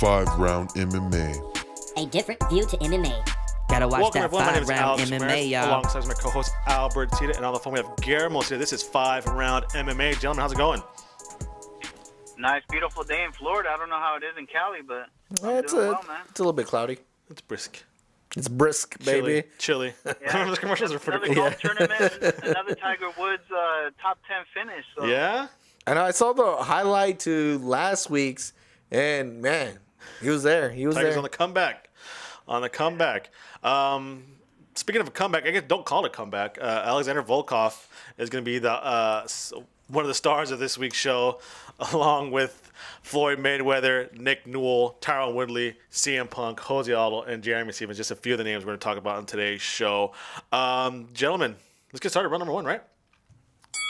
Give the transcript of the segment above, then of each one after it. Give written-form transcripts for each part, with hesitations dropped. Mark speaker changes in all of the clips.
Speaker 1: 5-Round MMA.
Speaker 2: A different view to MMA.
Speaker 3: Gotta watch
Speaker 4: Welcome
Speaker 3: that
Speaker 4: everyone, my name is
Speaker 3: 5-round
Speaker 4: Alex
Speaker 3: MMA,
Speaker 4: Ramirez,
Speaker 3: y'all.
Speaker 4: alongside my co-host Albert Tita, and on the phone we have Guillermo Tita. This is 5-Round MMA. Gentlemen, how's it going?
Speaker 5: Nice, beautiful day in Florida. I don't know how it is in Cali, but
Speaker 6: It's a little bit cloudy.
Speaker 4: It's brisk.
Speaker 6: It's brisk, baby.
Speaker 4: Chilly.
Speaker 5: Yeah.
Speaker 4: Those commercials are pretty
Speaker 5: Another
Speaker 4: cool.
Speaker 5: golf tournament, another Tiger Woods top 10 finish. So.
Speaker 4: Yeah?
Speaker 6: And I saw the highlight to last week's, and man, he was there. He was
Speaker 4: Tiger's
Speaker 6: there.
Speaker 4: on the comeback. Speaking of a comeback, I guess don't call it a comeback. Alexander Volkov is going to be the one of the stars of this week's show, along with Floyd Mayweather, Nick Newell, Tyron Woodley, CM Punk, Jose Aldo, and Jeremy Stevens. Just a few of the names we're going to talk about on today's show. Gentlemen, let's get started. Round number one, right?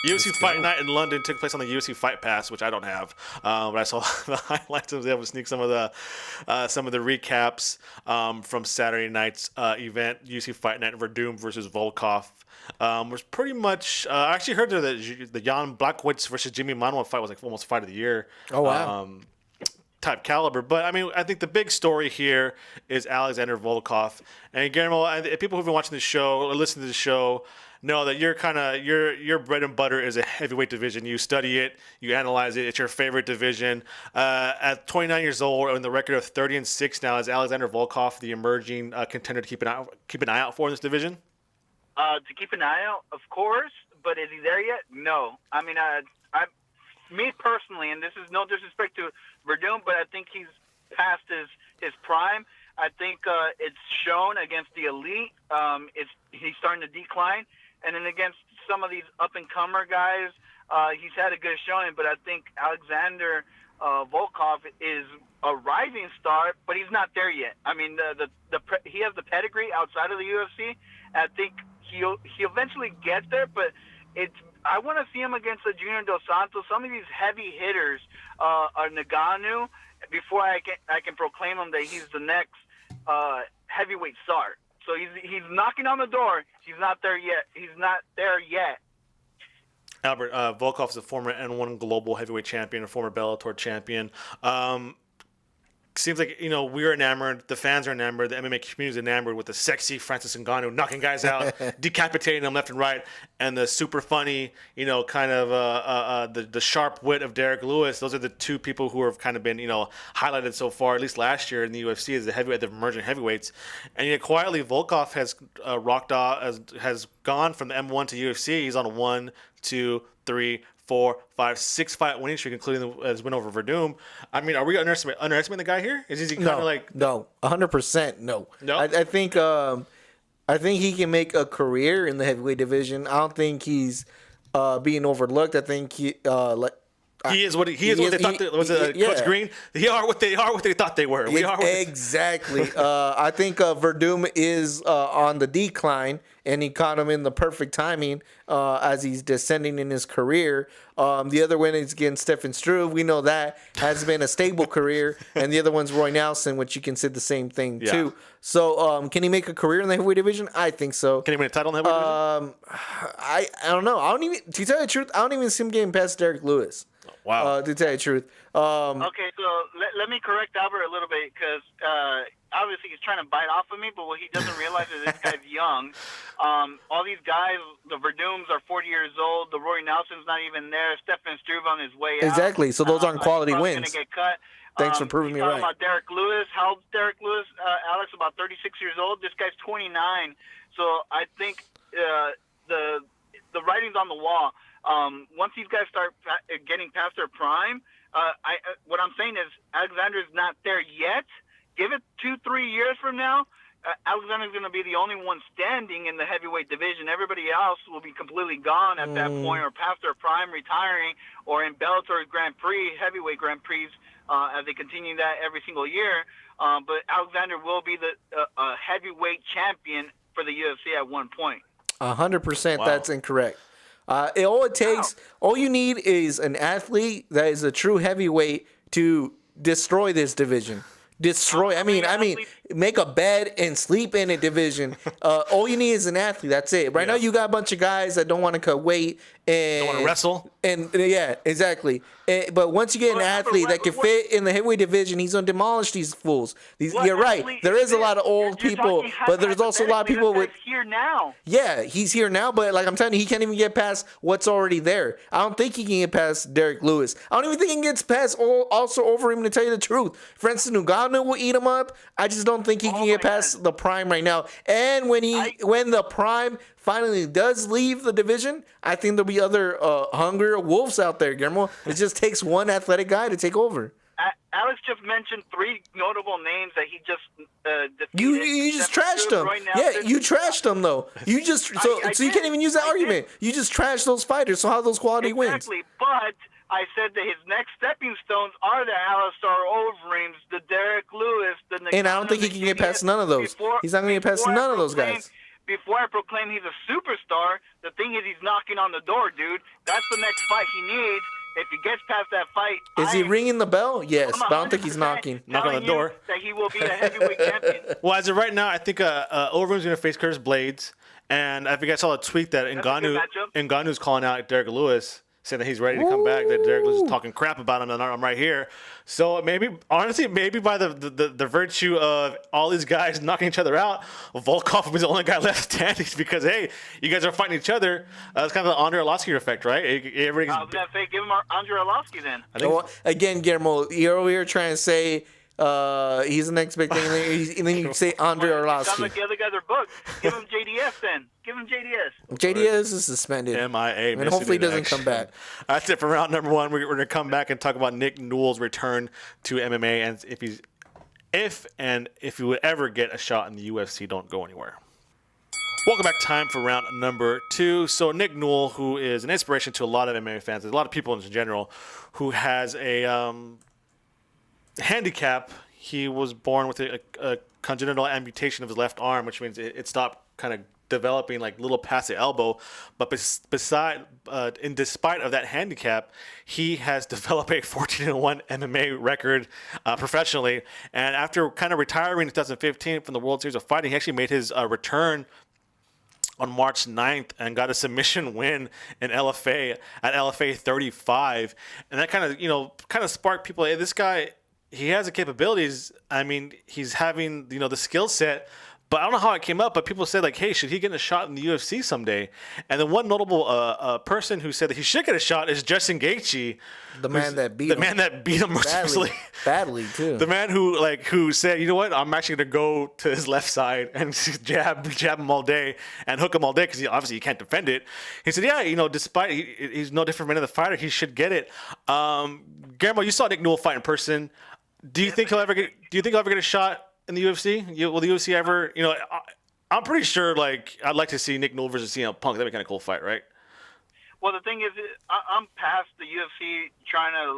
Speaker 4: UFC Fight Night in London took place on the UFC Fight Pass, which I don't have, but I saw the highlights. I was able to sneak some of the recaps from Saturday night's event. UFC Fight Night Verdum versus Volkoff was pretty much. I actually heard that the Jan Blachowicz versus Jimmy Manuwa fight was like almost fight of the year.
Speaker 6: Oh wow.
Speaker 4: Type caliber, but I mean, I think the big story here is Alexander Volkov. And Guillermo, people who've been watching the show or listening to the show know that your bread and butter is a heavyweight division. You study it, you analyze it. It's your favorite division. At 29 years old, on the record of 30-6 now, is Alexander Volkov the emerging contender to keep an eye out for in this division?
Speaker 5: To keep an eye out, of course, but is he there yet? No. I mean, me personally, and this is no disrespect to Verdum, but I think he's past his prime. I think it's shown against the elite. He's starting to decline. And then against some of these up-and-comer guys, he's had a good showing. But I think Alexander Volkov is a rising star, but he's not there yet. I mean, he has the pedigree outside of the UFC. I think he'll eventually get there, but I want to see him against a Junior Dos Santos. Some of these heavy hitters are Ngannou before I can proclaim him that he's the next heavyweight star. So he's knocking on the door. He's not there yet.
Speaker 4: Albert, Volkov is a former N1 global heavyweight champion, a former Bellator champion. Seems like, we're enamored, the fans are enamored, the MMA community is enamored with the sexy Francis Ngannou knocking guys out, decapitating them left and right, and the super funny, kind of the sharp wit of Derek Lewis. Those are the two people who have kind of been, highlighted so far, at least last year in the UFC, as the emerging heavyweights. And yet quietly, Volkov has rocked off, has gone from the M1 to UFC. He's on a 1, 2, 3, 4, 5, 6 fight winning streak, including his win over Verdum. I mean, are we underestimating the guy here? Is he kind of like
Speaker 6: no, 100% no.
Speaker 4: No,
Speaker 6: I think he can make a career in the heavyweight division. I don't think he's being overlooked. I think he is what they thought. Coach Green? They are what they thought they were. Exactly. I think Verdum is on the decline, and he caught him in the perfect timing as he's descending in his career. The other win is against Stefan Struve. We know that has been a stable career, and the other one's Roy Nelson, which you can say the same thing too. So, can he make a career in the heavyweight division? I think so.
Speaker 4: Can he win a title in the heavyweight division?
Speaker 6: I don't know. To tell you the truth, I don't even see him getting past Derek Lewis.
Speaker 4: Wow.
Speaker 6: To tell you the truth.
Speaker 5: Okay, so let me correct Albert a little bit, because obviously he's trying to bite off of me, but what he doesn't realize is this guy's young. All these guys, the Verdums are 40 years old. The Roy Nelson's not even there. Stefan Struve on his way out.
Speaker 6: Exactly. So those aren't quality
Speaker 5: he's
Speaker 6: wins.
Speaker 5: Going to get cut.
Speaker 6: Thanks for proving me right.
Speaker 5: About Derek Lewis. How old's Derek Lewis? Alex, about 36 years old. This guy's 29. So I think the writing's on the wall. Once these guys start getting past their prime, what I'm saying is Alexander's not there yet. Give it 2-3 years from now, Alexander's going to be the only one standing in the heavyweight division. Everybody else will be completely gone at that point, or past their prime, retiring, or in Bellator Grand Prix, heavyweight Grand Prix, as they continue that every single year. But Alexander will be the heavyweight champion for the UFC at one point.
Speaker 6: 100%. Wow. That's incorrect. All you need is an athlete that is a true heavyweight to destroy this division. I mean, make a bed and sleep in a division. All you need is an athlete. That's it. Right now, you got a bunch of guys that don't want to cut weight and
Speaker 4: don't want to wrestle.
Speaker 6: And yeah, exactly. But once you get an athlete that can fit in the heavyweight division, he's gonna demolish these fools. You're right. There is a lot of old people, but there's also a lot of people with
Speaker 5: here now.
Speaker 6: Yeah, he's here now, but like I'm telling you, he can't even get past what's already there. I don't think he can get past Derek Lewis. I don't even think he can get past also over him, to tell you the truth. Francis Ngannou will eat him up. I just don't think he can get past the prime right now. And when the prime finally does leave the division, I think there'll be other hungrier wolves out there, Guillermo. It just takes one athletic guy to take over.
Speaker 5: Alex just mentioned 3 notable names that he just defeated.
Speaker 6: You just trashed them.
Speaker 5: Right now,
Speaker 6: you trashed them though. You just so you can't even use that argument. You just trashed those fighters. So how are those quality wins?
Speaker 5: Exactly, but I said that his next stepping stones are the Alistair Overeems, the Derek Lewis, the Ngannou,
Speaker 6: and I don't think he can get past none of those. He's not going to get past none of those guys.
Speaker 5: Before I proclaim he's a superstar, the thing is he's knocking on the door, dude. That's the next fight he needs. If he gets past that fight,
Speaker 6: is he ringing the bell? Yes, but I don't think he's knocking
Speaker 4: on the door.
Speaker 5: That he will be a heavyweight champion.
Speaker 4: Well, as of right now, I think Overeem's going to face Curtis Blades, and I think I saw a tweet that Ngannou's calling out Derek Lewis, saying that he's ready to come back. That Derek Lewis is talking crap about him, and I'm right here. So maybe by the virtue of all these guys knocking each other out, Volkov was the only guy left standing because, hey, you guys are fighting each other. It's kind of the Andre Arlovski effect, right?
Speaker 5: I was going to say, give him Andre Arlovski then.
Speaker 6: Well, again, Guillermo, you're over here trying to say he's the next big thing, and then you say Andre Arlovski.
Speaker 5: Sounds like the other guys are booked. Give him JDS then. Give him JDS.
Speaker 6: JDS is suspended.
Speaker 4: MIA.
Speaker 6: And hopefully he doesn't come back.
Speaker 4: That's it for round number 1. We're going to come back and talk about Nick Newell's return to MMA, and if he would ever get a shot in the UFC. Don't go anywhere. Welcome back. Time for round number 2. So Nick Newell, who is an inspiration to a lot of MMA fans, a lot of people in general, who has a handicap. He was born with a congenital amputation of his left arm, which means it stopped kind of developing like little past the elbow. But despite of that handicap, he has developed a 14-1 MMA record professionally. And after kind of retiring in 2015 from the World Series of Fighting, he actually made his return on March 9th and got a submission win in LFA at LFA 35. And that kind of sparked people. Hey, this guy, he has the capabilities. I mean, he's having, the skill set. But I don't know how it came up, but people said, like, hey, should he get a shot in the UFC someday? And then one notable person who said that he should get a shot is Justin Gaethje.
Speaker 6: The man that beat him
Speaker 4: mercilessly.
Speaker 6: Badly, too.
Speaker 4: The man who said, you know what, I'm actually going to go to his left side and jab him all day and hook him all day because obviously he can't defend it. He said, yeah, despite he's no different from any other fighter, he should get it. Guillermo, you saw Nick Newell fight in person. Do you think he'll ever get a shot in the UFC? Will the UFC ever, I'm pretty sure, I'd like to see Nick Newell versus CM Punk. That'd be kind of cool fight, right?
Speaker 5: Well, the thing is, I'm past the UFC trying to,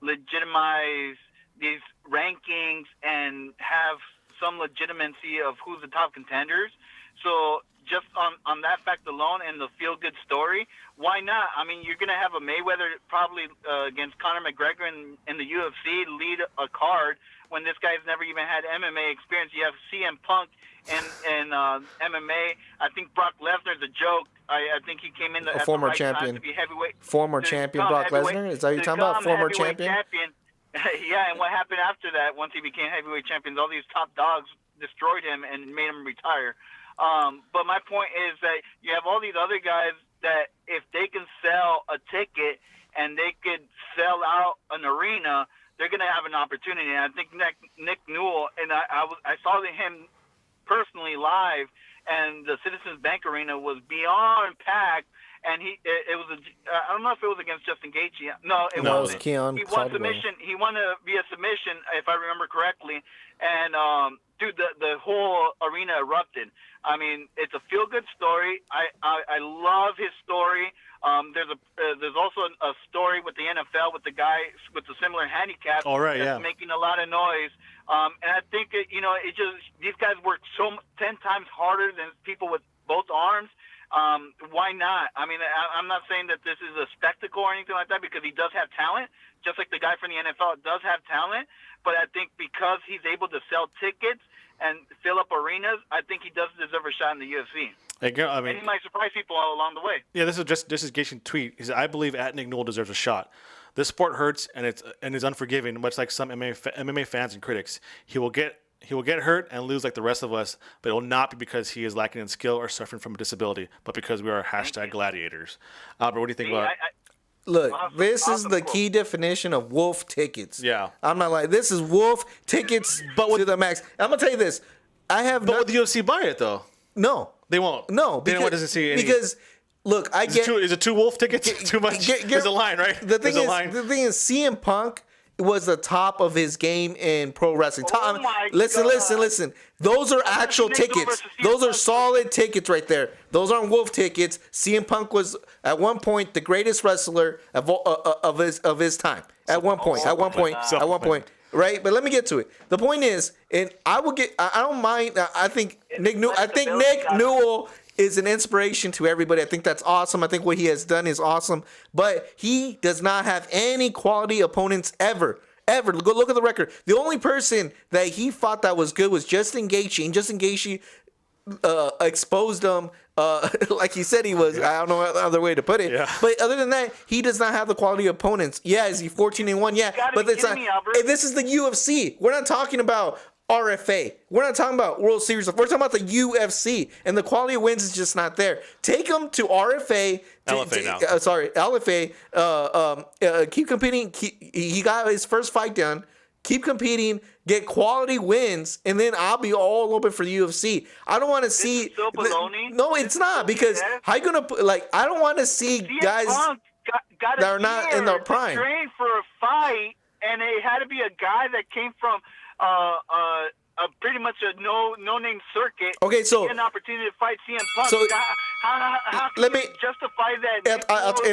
Speaker 5: legitimize these rankings and have some legitimacy of who's the top contenders. So just on that fact alone and the feel-good story, why not? I mean, you're going to have a Mayweather probably against Conor McGregor in the UFC lead a card when this guy's never even had MMA experience. You have CM Punk in MMA. I think Brock Lesnar's a joke. I think he came in
Speaker 6: a former champion
Speaker 5: to be heavyweight.
Speaker 6: Former champion Brock Lesnar? Is that what you're talking about? Former champion?
Speaker 5: Yeah, and what happened after that, once he became heavyweight champion, all these top dogs destroyed him and made him retire. But my point is that you have all these other guys that if they can sell a ticket and they could sell out an arena, they're going to have an opportunity. And I think Nick Newell, and I saw him personally live, and the Citizens Bank Arena was beyond packed. And it was I don't know if it was against Justin Gaethje. No, it wasn't.
Speaker 6: It was Keon.
Speaker 5: He won submission. He won via submission, if I remember correctly. And dude, the whole arena erupted. I mean, it's a feel-good story. I love his story. There's also a story with the NFL with the guy with the similar handicap.
Speaker 4: All right, yeah.
Speaker 5: Making a lot of noise. And I think these guys work 10 times harder than people with both arms. Why not? I mean, I'm not saying that this is a spectacle or anything like that, because he does have talent, just like the guy from the NFL does have talent. But I think because he's able to sell tickets and fill up arenas, I think he does deserve a shot in the UFC. And he might surprise people all along the way.
Speaker 4: Yeah, this is Gaethje's tweet. He said, "I believe at Nick Newell deserves a shot. This sport hurts and is unforgiving, much like some MMA fans and critics. He will get hurt and lose like the rest of us, but it will not be because he is lacking in skill or suffering from a disability, but because we are #gladiators." Albert, what do you think about?
Speaker 6: Look, this is the key definition of wolf tickets.
Speaker 4: Yeah,
Speaker 6: I'm not like this is wolf tickets, but to the max. I'm gonna tell you this. Would
Speaker 4: the UFC buy it though?
Speaker 6: No.
Speaker 4: They won't.
Speaker 6: No,
Speaker 4: because, what does it see?
Speaker 6: Because look,
Speaker 4: is it two wolf tickets? Too much. There's a line, right?
Speaker 6: The thing is, CM Punk was the top of his game in pro wrestling. Listen. Those are actual tickets. Those are solid tickets right there. Those aren't wolf tickets. CM Punk was at one point the greatest wrestler of his time. At one point. Right, but let me get to it. The point is, and I don't mind. I think Nick Newell is an inspiration to everybody. I think that's awesome. I think what he has done is awesome. But he does not have any quality opponents ever. Go look at the record. The only person that he fought that was good was Justin Gaethje, and Justin Gaethje exposed him like he said he was. I don't know other way to put it. Yeah. But other than that, he does not have the quality of opponents. Yeah, is he 14-1? Yeah, but it's not. Hey, this is the UFC. We're not talking about RFA. We're not talking about World Series. We're talking about the UFC, and the quality of wins is just not there. Take him to RFA. LFA. Keep competing. He got his first fight done. Keep competing, get quality wins, and then I'll be all open for the UFC. I don't want to see.
Speaker 5: So baloney.
Speaker 6: No, it's not, because how you gonna I don't want to see guys
Speaker 5: got
Speaker 6: that are not in their prime.
Speaker 5: Train for a fight, and it had to be a guy that came from pretty much a no-name circuit.
Speaker 6: Okay, so
Speaker 5: an opportunity to fight CM Punk.
Speaker 6: So
Speaker 5: how can you justify that?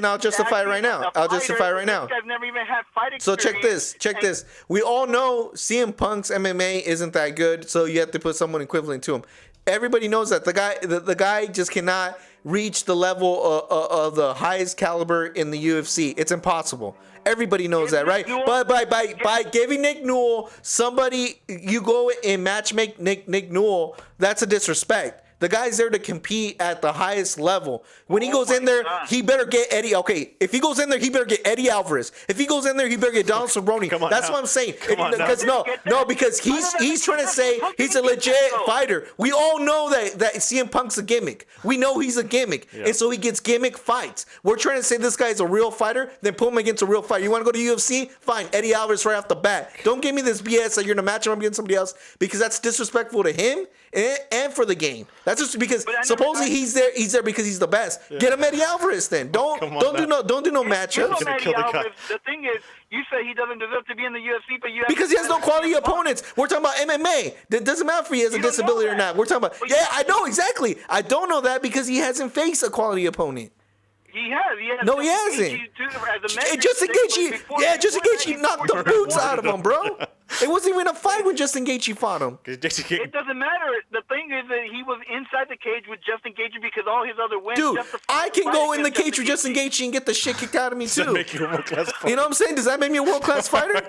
Speaker 6: I'll justify it right now. I'll justify it right now.
Speaker 5: This guy's never even had fight experience.
Speaker 6: So check this. We all know CM Punk's MMA isn't that good, so you have to put someone equivalent to him. Everybody knows that the guy just cannot reach the level of the highest caliber in the UFC. It's impossible. Everybody knows that, right? But by giving Nick Newell somebody, you go and matchmake Nick Newell, that's a disrespect. The guy's there to compete at the highest level. When he goes in there, he better get Eddie. Okay, if he goes in there, he better get Eddie Alvarez. If he goes in there, he better get Donald Cerrone. That's what I'm saying. Because he's trying to say he's a legit fighter. We all know that CM Punk's a gimmick. We know he's a gimmick, and so he gets gimmick fights. We're trying to say this guy's a real fighter, then put him against a real fighter. You want to go to UFC? Fine, Eddie Alvarez right off the bat. Don't give me this BS that you're gonna match him up against somebody else, because that's disrespectful to him and for the game. That's just because supposedly he's there because he's the best. Yeah. Get him Eddie Alvarez then. Don't do no matchups.
Speaker 5: The thing is, you say he doesn't deserve to be in the UFC, but
Speaker 6: because he has no quality opponents. We're talking about MMA. It doesn't matter if he has a disability or not. We're talking about I know exactly. I don't know that because he hasn't faced a quality opponent.
Speaker 5: He has.
Speaker 6: No, he hasn't. Justin Gaethje knocked the boots out of him, bro. It wasn't even a fight when Justin Gaethje fought him.
Speaker 5: It doesn't matter. The thing is that he was inside the cage with Justin Gaethje because all his other wins.
Speaker 6: Dude, I can go in the cage with Justin Gaethje and get the shit kicked out of me too.
Speaker 4: Does that make you a world-class fighter?
Speaker 6: You know what I'm saying? Does that make me a world-class fighter?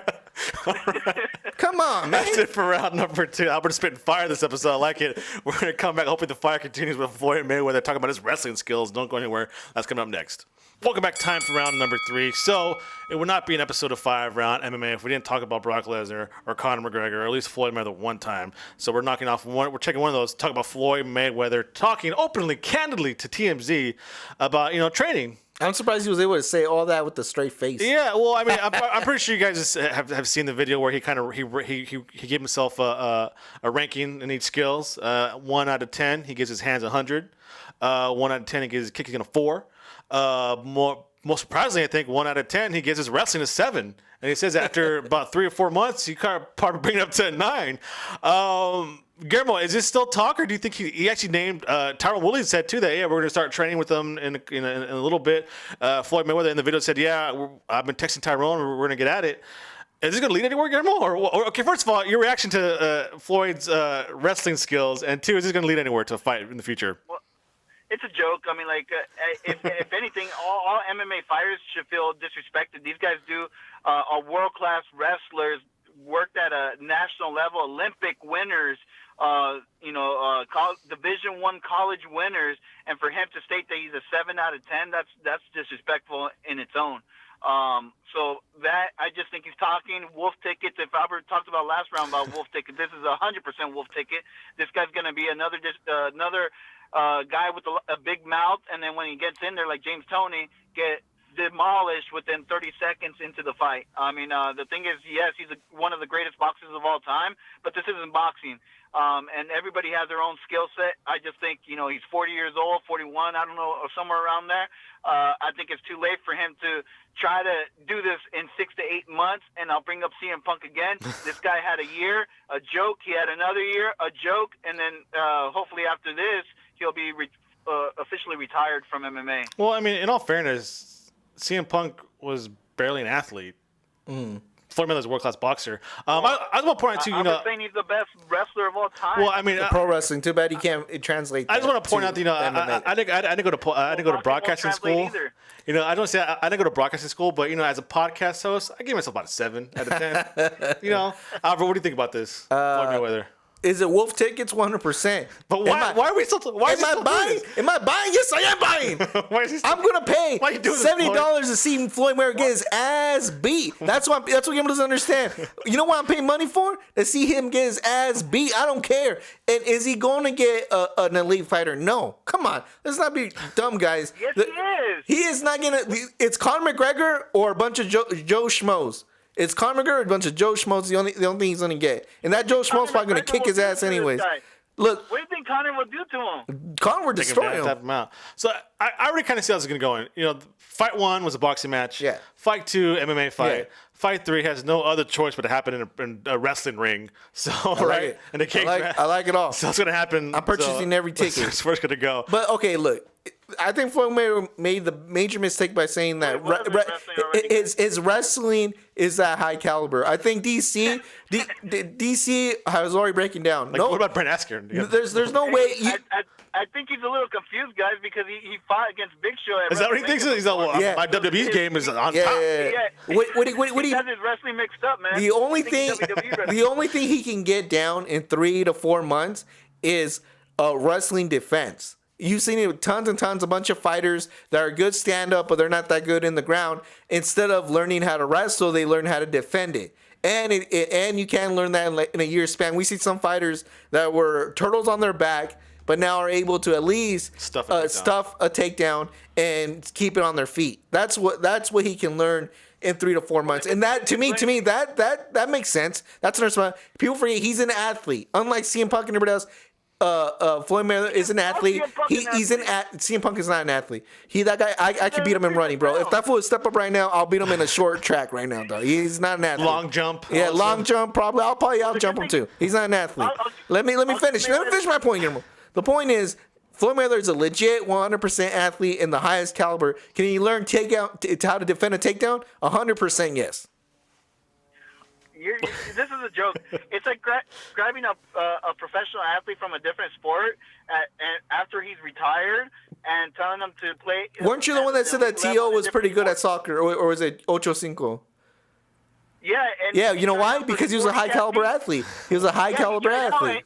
Speaker 6: Come on, man.
Speaker 4: That's it for round number 2. Albert's spitting fire this episode. I like it. We're going to come back. Hopefully the fire continues with Floyd Mayweather talking about his wrestling skills. Don't go anywhere. That's coming up next. Welcome back. Time for round number 3. So it would not be an episode of 5 Round MMA if we didn't talk about Brock Lesnar or Conor McGregor, or at least Floyd Mayweather one time. So we're knocking off one. We're checking one of those. Talk about Floyd Mayweather talking openly, candidly to TMZ about training.
Speaker 6: I'm surprised he was able to say all that with a straight face.
Speaker 4: Yeah, well, I mean, I'm pretty sure you guys have seen the video where he kind of he gave himself a ranking in each skills. 1 out of 10, he gives his hands 100. 1 out of 10, he gives his kicking a 4. Most surprisingly, I think 1 out of 10, he gives his wrestling a 7. And he says after about 3 or 4 months, he kind of probably bring it up to a 9. Guillermo, is this still talk, or do you think he actually named Tyrone Woodley said too that we're going to start training with them in a little bit. Floyd Mayweather in the video said I've been texting Tyrone, we're going to get at it. Is this going to lead anywhere, Guillermo? Or okay, first of all, your reaction to Floyd's wrestling skills, and 2, is this going to lead anywhere to a fight in the future?
Speaker 5: it's a joke. I mean, like, if anything, all MMA fighters should feel disrespected. These guys are world-class wrestlers, worked at a national level, Olympic winners, Division I college winners, and for him to state that he's a 7 out of 10, that's disrespectful in its own. So that, I just think he's talking wolf tickets. If Albert talked about last round about wolf tickets, this is 100% wolf ticket. This guy's going to be another guy with a big mouth, and then when he gets in there, like James Toney, get demolished within 30 seconds into the fight. I mean, the thing is, yes, he's one of the greatest boxers of all time, but this isn't boxing. And everybody has their own skill set. I just think, he's 40 years old, 41, I don't know, or somewhere around there. I think it's too late for him to try to do this in 6 to 8 months, and I'll bring up CM Punk again. This guy had a year, a joke. He had another year, a joke, and then hopefully after this, he'll be officially retired from MMA.
Speaker 4: Well, I mean, in all fairness, CM Punk was barely an athlete. Floyd Mayweather's a world-class boxer. I was want to point out, too,
Speaker 5: I'm saying he's the best wrestler of all time.
Speaker 4: Well, I mean,
Speaker 6: pro wrestling. Too bad he can't translate.
Speaker 4: I just want to point out, I didn't go to broadcasting school. I don't say I didn't go to broadcasting school, but as a podcast host, I give myself about a 7 out of 10. Albert, what do you think about this, Floyd Mayweather?
Speaker 6: Is it wolf tickets? 100%.
Speaker 4: But why are we still? Why
Speaker 6: am I buying? Am I buying? Yes, I am buying. I'm gonna pay $70 to see Floyd Mayweather get his ass beat. That's what Gambler doesn't understand. You know what I'm paying money for? To see him get his ass beat. I don't care. And is he going to get an elite fighter? No. Come on. Let's not be dumb, guys.
Speaker 5: Yes, he is.
Speaker 6: He is not gonna. It's Conor McGregor or a bunch of Joe Schmoes. It's Conor McGregor, a bunch of Joe Schmoes, the only thing he's going to get. And that Joe Schmo's probably going to kick his ass anyways. Look.
Speaker 5: What do you think Conor will do to him?
Speaker 6: Conor would destroy him.
Speaker 4: So I already kind of see how this is going to go. Fight 1 was a boxing match.
Speaker 6: Yeah.
Speaker 4: Fight 2, MMA fight.
Speaker 6: Yeah.
Speaker 4: Fight 3 has no other choice but to happen in a wrestling ring. So, right? In a cage match.
Speaker 6: I like it all.
Speaker 4: So it's going to happen.
Speaker 6: I'm purchasing every ticket.
Speaker 4: It's where it's going to go.
Speaker 6: But, okay, look. I think Floyd Mayweather made the major mistake by saying that his wrestling is that high caliber. I think DC has already breaking down.
Speaker 4: Like, what about Brent Askren?
Speaker 6: There's no way.
Speaker 5: I think he's a little confused, guys, because he fought against Big Show.
Speaker 4: Is that what he thinks? He's like, my WWE game is on top.
Speaker 6: Yeah. What
Speaker 5: he has his wrestling mixed up, man.
Speaker 6: The only thing he can get down in 3 to 4 months is wrestling defense. You've seen it with tons and tons, a bunch of fighters that are good stand-up, but they're not that good in the ground. Instead of learning how to wrestle, they learn how to defend it. And you can learn that in a year span. We see some fighters that were turtles on their back, but now are able to at least stuff a takedown and keep it on their feet. That's what he can learn in 3 to 4 months. And that to me that makes sense. That's understandable. People forget he's an athlete. Unlike CM Punk and everybody else. Floyd Mayweather is an athlete. CM Punk is not an athlete. That guy, I could beat him in running, bro. If that fool would step up right now, I'll beat him in a short track right now, though. He's not an athlete.
Speaker 4: Long jump.
Speaker 6: Yeah, also. Long jump, probably. I'll jump him too. He's not an athlete. Let me finish. Let me finish my point, Guillermo. The point is, Floyd Mayweather is a legit 100% athlete in the highest caliber. Can he learn how to defend a takedown? 100% yes.
Speaker 5: This is a joke. It's like grabbing a professional athlete from a different sport after he's retired and telling him to play.
Speaker 6: Weren't you the one that said that T.O. was pretty good at soccer, or was it Ocho Cinco?
Speaker 5: Yeah.
Speaker 6: You know why? Because he was a high caliber athlete. He was a high caliber athlete.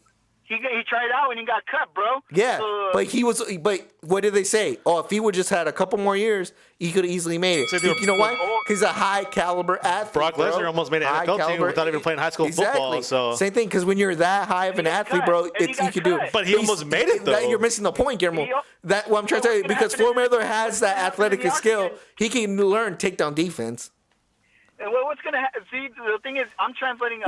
Speaker 5: He tried out and he got cut, bro.
Speaker 6: Yeah, but what did they say? Oh, if he would just had a couple more years, he could have easily made it. You know why? Because he's a high caliber athlete.
Speaker 4: Brock Lesnar almost made an NFL team without even playing high school football. So
Speaker 6: same thing, because when you're that high of an athlete, bro, you can do it.
Speaker 4: But he almost made it, though.
Speaker 6: You're missing the point, Guillermo. What I'm trying to tell you, because Floyd Mayweather has that athletic skill, he can learn takedown defense.
Speaker 5: And what's going to happen? See, the thing is, I'm translating a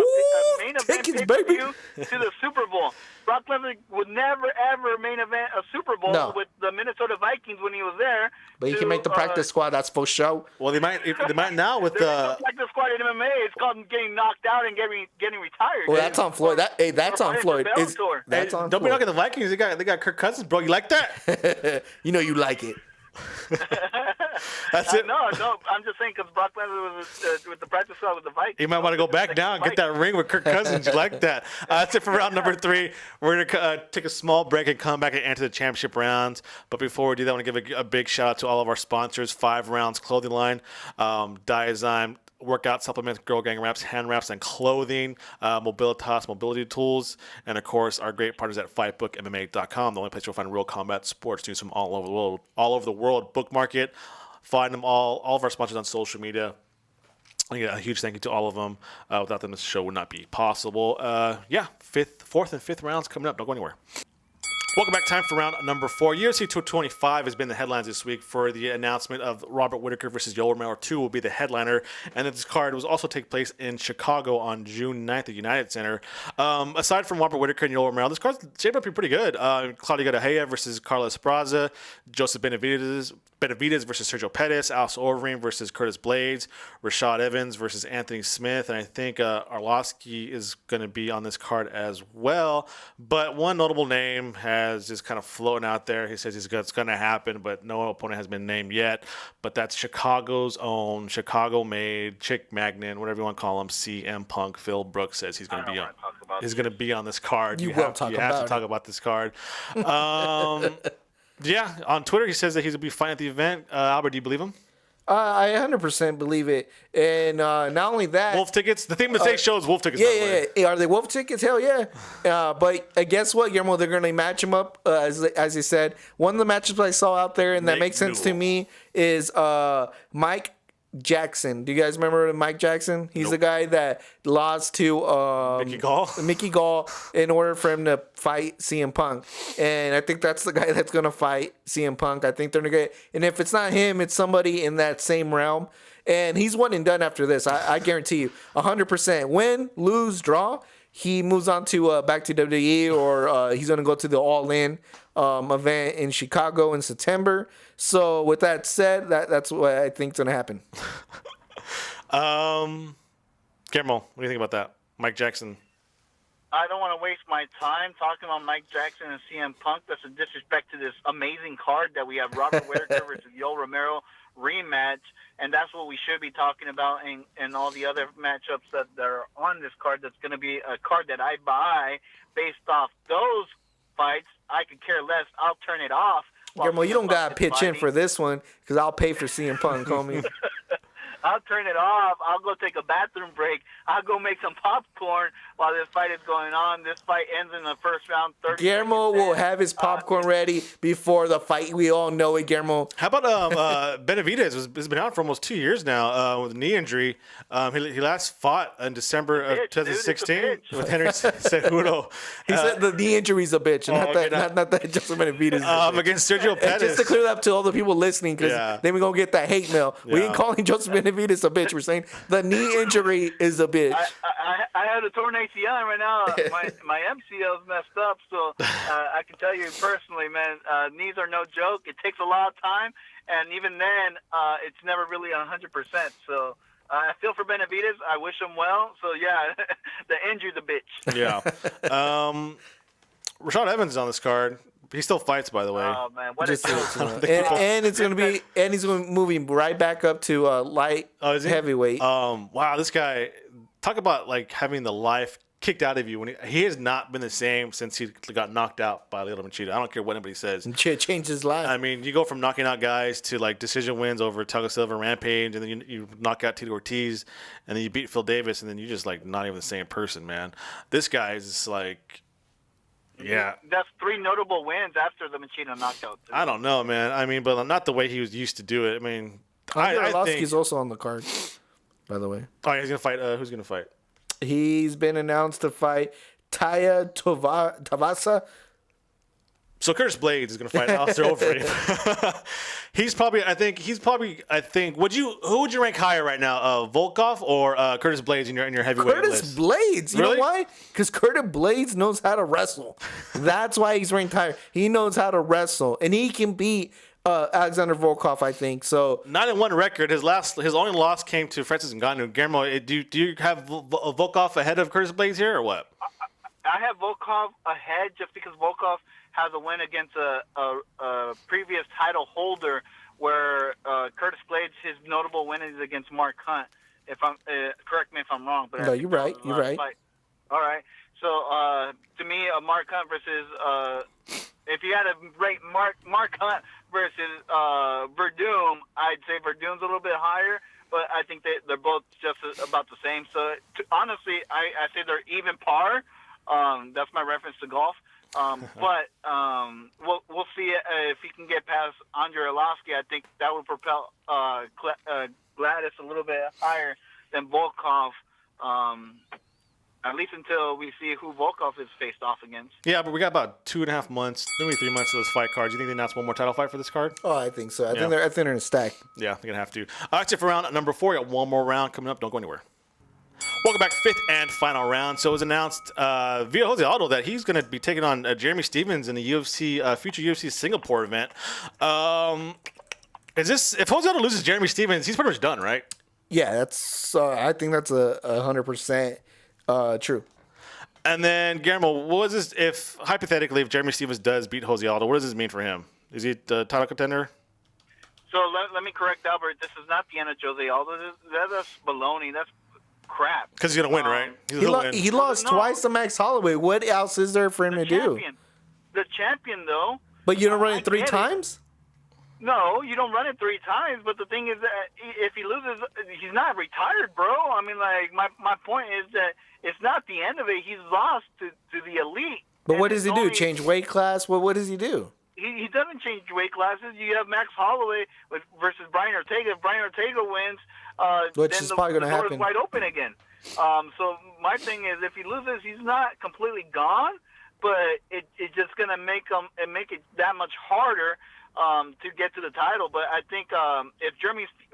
Speaker 5: main event pay-per-view to the Super Bowl. Brock Lesnar would never, ever main event a Super Bowl with the Minnesota Vikings when he was there.
Speaker 6: But he can make the practice squad. That's for show.
Speaker 4: Well, they might now with the
Speaker 5: practice squad in MMA. It's called getting knocked out and getting retired.
Speaker 6: Well, that's on Floyd. That's on Floyd. That's on.
Speaker 4: Don't be knocking the Vikings. They got Kirk Cousins, bro. You like that?
Speaker 6: You know you like it.
Speaker 4: That's it.
Speaker 5: No, I'm just saying because Brock Lesnar was with the practice squad with the Vikings.
Speaker 4: You might want to go back down and get that ring with Kirk Cousins. You like that? That's it for round number 3. We're going to take a small break and come back and enter the championship rounds. But before we do that, I want to give a big shout out to all of our sponsors: 5 Rounds Clothing Line, Dioxyme workout supplements, Girl Gang wraps, hand wraps, and clothing, Mobilitas mobility tools, and of course our great partners at FightBookMMA.com, the only place you'll find real combat sports news from all over the world. Bookmark it. Find them all of our sponsors on social media. A huge thank you to all of them. Without them, this show would not be possible. 4th and 5th rounds coming up. Don't go anywhere. Welcome back. Time for round number 4. UFC 225 has been the headlines this week for the announcement of Robert Whittaker versus Yoel Romero 2 will be the headliner. And this card will also take place in Chicago on June 9th at United Center. Aside from Robert Whittaker and Yoel Romero, this card's shaped up to be pretty good. Claudio Gadelha versus Carlos Esparza, Joseph Benavidez versus Sergio Pettis, Alistair Overeem versus Curtis Blades, Rashad Evans versus Anthony Smith, and I think Arlovsky is going to be on this card as well. But one notable name has just kind of floating out there. He says it's going to happen, but no opponent has been named yet. But that's Chicago's own, Chicago-made, Chick Magnin, whatever you want to call him, CM Punk. Phil Brooks says he's going to be on. He's going to be on this card. You have to talk about this card. Yeah, on Twitter he says that he's going to be fighting at the event. Albert, do you believe him?
Speaker 6: I 100% believe it. And not only that...
Speaker 4: Wolf tickets? The theme of today's show is Wolf tickets.
Speaker 6: Yeah. Are they Wolf tickets? Hell yeah. But guess what, Guillermo? They're going to match them up, as you said. One of the matchups I saw out there, and that makes sense to me, is Mike Jackson. Do you guys remember Mike Jackson? He's the guy that lost to Mickey Gall in order for him to fight CM Punk. And I think that's the guy that's going to fight CM Punk. I think they're going to get... And if it's not him, it's somebody in that same realm. And he's one and done after this. I guarantee you. 100%. Win, lose, draw. He moves on to back to WWE, or he's going to go to the All In event in Chicago in September. So with that said, that's what I think is going to happen.
Speaker 4: Guillermo, what do you think about that? Mike Jackson.
Speaker 5: I don't want to waste my time talking about Mike Jackson and CM Punk. That's a disrespect to this amazing card that we have Robert Whittaker versus Yoel Romero rematch. And that's what we should be talking about and all the other matchups that are on this card. That's going to be a card that I buy based off those fights. I could care less. I'll turn it off.
Speaker 6: Guillermo, you don't got to pitch in for this one because I'll pay for CM Punk, homie.
Speaker 5: I'll turn it off. I'll go take a bathroom break. I'll go make some popcorn while this fight is going on. This fight ends in the first round.
Speaker 6: Guillermo will have his popcorn ready before the fight. We all know it, Guillermo.
Speaker 4: How about Benavidez? Has been out for almost 2 years now with a knee injury. He last fought in December of 2016 with Henry Cejudo.
Speaker 6: He said the knee injury's a bitch, not that Joseph Benavidez.
Speaker 4: Against Sergio Pettis.
Speaker 6: And just to clear that up to all the people listening, because then we're going to get that hate mail. Yeah. We ain't calling Joseph Benavidez a bitch. We're saying the knee injury is a bitch.
Speaker 5: I had a torn ACL, and right now my MCL is messed up. So I can tell you personally, man, knees are no joke. It takes a lot of time, and even then, it's never really 100%. So I feel for Benavidez. I wish him well. So yeah, the injury's a bitch.
Speaker 4: Yeah. Rashad Evans is on this card. He still fights, by the way.
Speaker 5: Oh man, what is
Speaker 6: and it's gonna be, and he's going to moving right back up to light heavyweight.
Speaker 4: Wow, this guy, talk about like having the life kicked out of you. He has not been the same since he got knocked out by Lyoto Machida. I don't care what anybody says.
Speaker 6: Changed his life.
Speaker 4: I mean, you go from knocking out guys to like decision wins over Thiago Silva, Rampage, and then you knock out Tito Ortiz, and then you beat Phil Davis, and then you're just like not even the same person, man. This guy is just like. Yeah,
Speaker 5: that's 3 notable wins after the Machida knockout.
Speaker 4: I don't know, man. I mean, but not the way he was used to do it. I mean, I think
Speaker 6: he's also on the card, by the way.
Speaker 4: Oh, he's gonna fight. Who's gonna fight?
Speaker 6: He's been announced to fight Taya Tavasa.
Speaker 4: So Curtis Blades is going to fight Alistair Overeem. He's probably. I think. Who would you rank higher right now? Volkoff or Curtis Blades in your heavyweight list?
Speaker 6: Curtis Blades. You know why? Because Curtis Blades knows how to wrestle. That's why he's ranked higher. He knows how to wrestle, and he can beat Alexander Volkov, I think. So
Speaker 4: 9-1 record. His only loss came to Francis Ngannou. Guillermo, do you have Volkov ahead of Curtis Blades here, or what?
Speaker 5: I have Volkov ahead just because Volkov has a win against a previous title holder where Curtis Blades, his notable win is against Mark Hunt. If I'm correct me if I'm wrong, but
Speaker 6: no, you're right. You're right.
Speaker 5: Fight. All right. So to me, Mark Hunt versus if you had to rate Mark Hunt versus Verdum, I'd say Verdum's a little bit higher, but I think they're both just about the same. So honestly, I say they're even par. That's my reference to golf. But we'll see if he can get past Andre Arlovski. I think that would propel Gladys a little bit higher than Volkov. At least until we see who Volkov is faced off against.
Speaker 4: Yeah, but we got about 2.5 months, maybe 3 months of those fight cards. You think they announce one more title fight for this card?
Speaker 6: Oh, I think so. I think they're in a stack.
Speaker 4: Yeah, they're gonna have to. All right, so for round number 4, we got one more round coming up. Don't go anywhere. Welcome back, 5th and final round. So it was announced via Jose Aldo that he's going to be taking on Jeremy Stephens in the UFC future UFC Singapore event. Is this if Jose Aldo loses Jeremy Stephens, he's pretty much done, right?
Speaker 6: Yeah, that's. I think that's 100% true.
Speaker 4: And then Guillermo, what is this? If hypothetically, if Jeremy Stephens does beat Jose Aldo, what does this mean for him? Is he the title contender?
Speaker 5: So let me correct Albert. This is not the end of Jose Aldo. That's baloney. That's crap.
Speaker 4: Because he's gonna win, right?
Speaker 6: He lost twice to Max Holloway. What else is there for him to do?
Speaker 5: The champion, though.
Speaker 6: But you don't run it 3 times?
Speaker 5: No, you don't run it 3 times. But the thing is that if he loses, he's not retired, bro. I mean, like my point is that it's not the end of it. He's lost to the elite.
Speaker 6: But what does he do? Change weight class? What does he do?
Speaker 5: He doesn't change weight classes. You have Max Holloway versus Brian Ortega. If Brian Ortega wins,
Speaker 6: which
Speaker 5: then
Speaker 6: is probably going to happen.
Speaker 5: The door is wide open again. So my thing is, if he loses, he's not completely gone, but it's just going to make it that much harder to get to the title. But I think if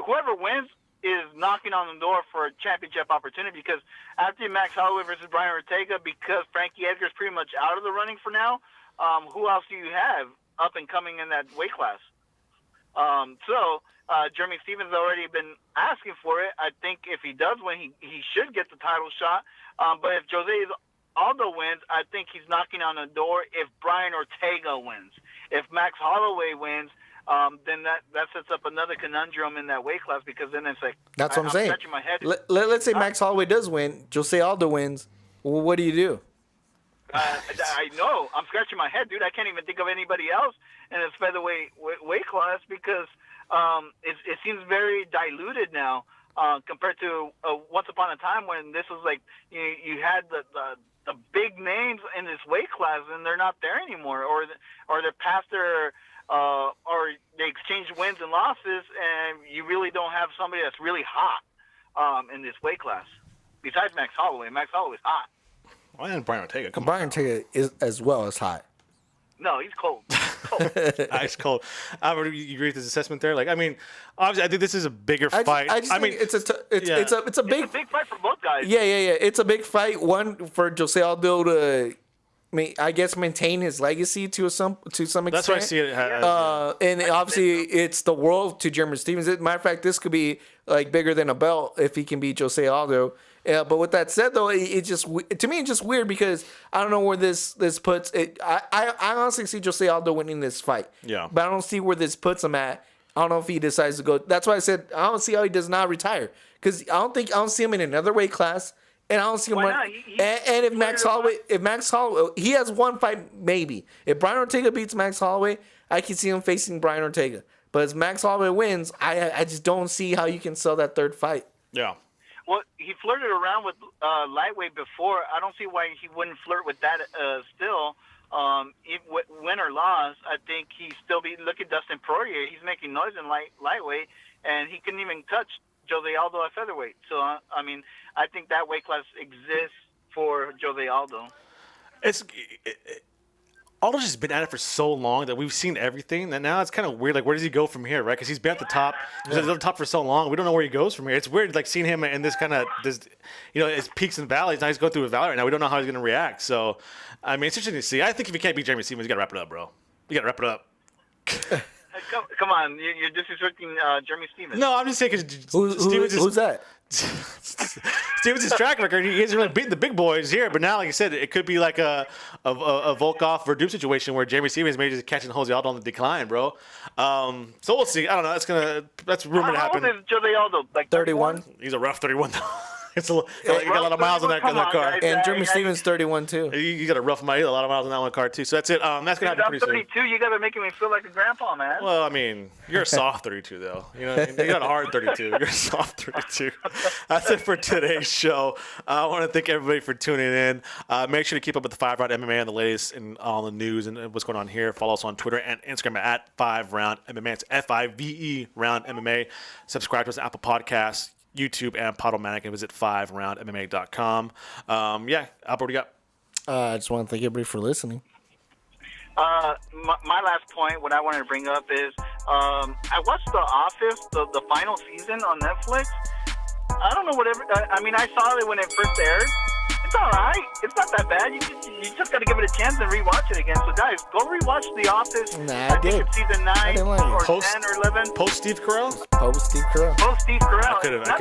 Speaker 5: whoever wins is knocking on the door for a championship opportunity, because after Max Holloway versus Brian Ortega, because Frankie Edgar's pretty much out of the running for now, who else do you have up and coming in that weight class? Jeremy Stephens already been asking for it. I think if he does win, he should get the title shot. But if Jose Aldo wins, I think he's knocking on the door if Brian Ortega wins. If Max Holloway wins, then that sets up another conundrum in that weight class, because then it's like,
Speaker 6: that's what I'm saying.
Speaker 5: Scratching my head.
Speaker 6: Let's say Max Holloway does win, Jose Aldo wins. Well, what do you do?
Speaker 5: I know. I'm scratching my head, dude. I can't even think of anybody else in this featherweight weight class, because it seems very diluted now compared to once upon a time when this was like you had the big names in this weight class, and they're not there anymore, or they're past their or they exchange wins and losses, and you really don't have somebody that's really hot in this weight class besides Max Holloway. Max Holloway's hot.
Speaker 4: Well, and Brian Ortega.
Speaker 6: Brian Ortega is as well as hot.
Speaker 5: No, he's cold.
Speaker 4: Ice cold. Albert, you agree with his assessment there? Like, I mean, obviously, I think this is a bigger fight.
Speaker 6: I mean, it's a big
Speaker 5: fight for both guys.
Speaker 6: Yeah. It's a big fight. One for Jose Aldo to, I guess, maintain his legacy to some extent.
Speaker 4: That's why I see it.
Speaker 6: And obviously, it's the world to Jeremy Stephens. Matter of fact, this could be like bigger than a belt if he can beat Jose Aldo. But with that said, though, it's just weird, because I don't know where this puts it. I honestly see Jose Aldo winning this fight.
Speaker 4: Yeah.
Speaker 6: But I don't see where this puts him at. I don't know if he decides to go. That's why I said I don't see how he does not retire, because I don't see him in another weight class, and I don't see him.
Speaker 5: Why not?
Speaker 6: And if Max Holloway, he has one fight maybe. If Brian Ortega beats Max Holloway, I can see him facing Brian Ortega. But as Max Holloway wins, I just don't see how you can sell that third fight.
Speaker 4: Yeah.
Speaker 5: Well, he flirted around with lightweight before. I don't see why he wouldn't flirt with that still. Win or loss, I think he still be. Look at Dustin Poirier. He's making noise in lightweight, and he couldn't even touch Jose Aldo at featherweight. So, I mean, I think that weight class exists for Jose Aldo.
Speaker 4: Aldo's just been at it for so long that we've seen everything that now it's kind of weird. Like, where does he go from here, right? Because he's been at the top. He's at the top for so long. We don't know where he goes from here. It's weird, like, seeing him in this kind of his peaks and valleys. Now he's going through a valley right now. We don't know how he's going to react. So, I mean, it's interesting to see. I think if you can't beat Jeremy Stephens, you got to wrap it up, bro. You got to wrap it up.
Speaker 5: Come on, you're disrespecting Jeremy Stevens.
Speaker 4: No, I'm just saying because
Speaker 6: Who's that?
Speaker 4: Stevens' track record, he hasn't really beaten the big boys here, but now, like I said, it could be like a Volkoff Verdum situation where Jeremy Stevens may just catching Jose Aldo on the decline, bro. So we'll see. I don't know. That's rumored to happen.
Speaker 5: How old is Jose Aldo? Like
Speaker 6: 31.
Speaker 4: He got a lot of miles in that car.
Speaker 5: Guys.
Speaker 6: And Jeremy Stevens 31 too.
Speaker 4: You got a rough mile, a lot of miles in that one car too. So that's it. That's gonna happen
Speaker 5: I'm
Speaker 4: pretty soon.
Speaker 5: 32. You guys are making me feel like a grandpa, man.
Speaker 4: Well, I mean, you're a soft 32 though. You know, you got a hard 32. You're a soft 32. That's it for today's show. I want to thank everybody for tuning in. Make sure to keep up with the 5Round MMA and the latest and all the news and what's going on here. Follow us on Twitter and Instagram at 5RoundMMA. It's FIVE Round MMA. Subscribe to us on Apple Podcasts, YouTube, and Podomatic, and visit 5RoundMMA.com. Yeah, Albert, what do you got?
Speaker 6: I just want to thank everybody for listening.
Speaker 5: My last point, what I wanted to bring up is, I watched The Office, the final season on Netflix. I don't know whatever. I mean, I saw it when it first aired. It's all right. It's not that bad. You just got to give it a chance and rewatch it again. So, guys, go rewatch The Office.
Speaker 6: Nah, I did.
Speaker 5: think it's season 9 or 10 or 11.
Speaker 4: Post Steve Carell?
Speaker 6: Post Steve Carell.
Speaker 4: I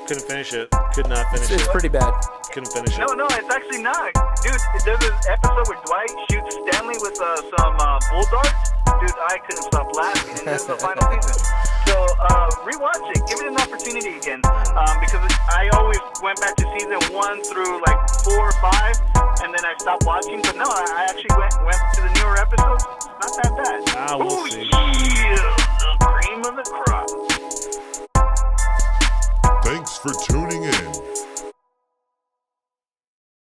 Speaker 4: couldn't finish it. Could not finish it.
Speaker 6: It's pretty bad.
Speaker 4: Couldn't finish it.
Speaker 5: No, it's actually not. Dude, there's this episode where Dwight shoots Stanley with some bull darts. Dude, I couldn't stop laughing, and this is the final season. So, rewatch it. Give it an opportunity again. Because I always went back to season 1 through like 4 or 5, and then I stopped watching. But no, I actually went to the newer episodes. It's not that bad.
Speaker 4: We'll see.
Speaker 5: Yeah.